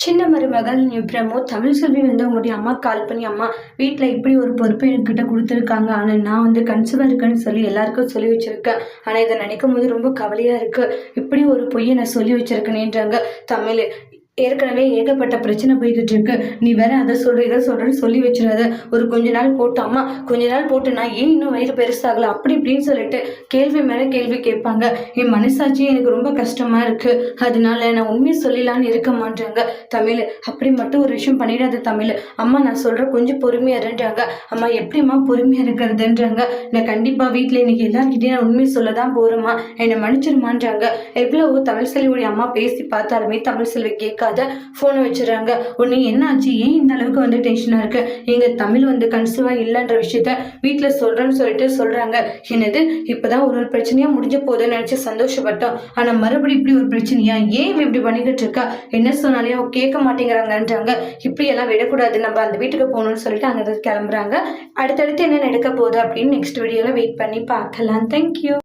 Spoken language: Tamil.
சின்ன மருமகள் பிரமோ தமிழ்செல்வி அவங்களுடைய அம்மா கால் பண்ணி, அம்மா வீட்டில் இப்படி ஒரு பொறுப்பு என்கிட்ட கொடுத்துருக்காங்க, ஆனால் நான் கன்சீவாக இருக்கேன்னு சொல்லி எல்லாருக்கும் சொல்லி வச்சிருக்கேன். ஆனால் இதை நினைக்கும் போது ரொம்ப கவலையாக இருக்குது. இப்படி ஒரு பொய்யை நான் சொல்லி வச்சிருக்கேனேன்றாங்க. தமிழ் ஏற்கனவே ஏகப்பட்ட பிரச்சனை போய்கிட்டு இருக்கு, நீ வேற அதை சொல்ற இதை சொல்றேன்னு சொல்லி வச்சிடாத. ஒரு கொஞ்ச நாள் போட்டு, அம்மா கொஞ்ச நாள் போட்டு நான் ஏன் இன்னும் வயிறு பெருசாகல அப்படி இப்படின்னு சொல்லிட்டு கேள்வி மேலே கேள்வி கேட்பாங்க. என் மனசாட்சி எனக்கு ரொம்ப கஷ்டமா இருக்கு, அதனால நான் உண்மையை சொல்லலான்னு இருக்க மாட்டாங்க. தமிழ் அப்படி மட்டும் ஒரு விஷயம் பண்ணிடாத தமிழ், அம்மா நான் சொல்ற கொஞ்சம் பொறுமையா இருன்றாங்க. அம்மா எப்படிம்மா பொறுமையா இருக்கிறதுன்றாங்க. நான் கண்டிப்பா வீட்டில் இன்னைக்கு எல்லாருக்கிட்டையும் நான் உண்மையை சொல்லதான் போறேம்மா, என்னை மன்னிச்சிருமான்றாங்க. எவ்வளவோ தமிழ்செல்வியுடைய அம்மா பேசி பார்த்தாலுமே தமிழ்செல்வி கேட்க போனை வச்சிடறாங்க. உடனே என்ன ஆச்சு, ஏன் இந்த அளவுக்கு டென்ஷனா இருக்கு, எங்க தமிழ் கன்சீவா இல்லைன்ற விஷயத்த வீட்டுல சொல்றேன்னு சொல்லிட்டு சொல்றாங்க. என்னது இப்பதான் ஒரு பிரச்சனையா முடிஞ்ச போதுன்னு நினைச்சு சந்தோஷப்பட்டோம், ஆனா மறுபடியும் இப்படி ஒரு பிரச்சனையா, ஏன் இப்படி பண்ணிக்கிட்டு இருக்கா, என்ன சொன்னாலே அவ கேட்க மாட்டேங்கிறாங்கன்றாங்க. இப்படி எல்லாம் விடக்கூடாது, நம்ம அந்த வீட்டுக்கு போகணும்னு சொல்லிட்டு அங்க கிளம்புறாங்க. அடுத்தடுத்து என்ன நடக்க போகுது அப்படின்னு நெக்ஸ்ட் வீடியோல வெயிட் பண்ணி பார்க்கலாம். தேங்க்யூ.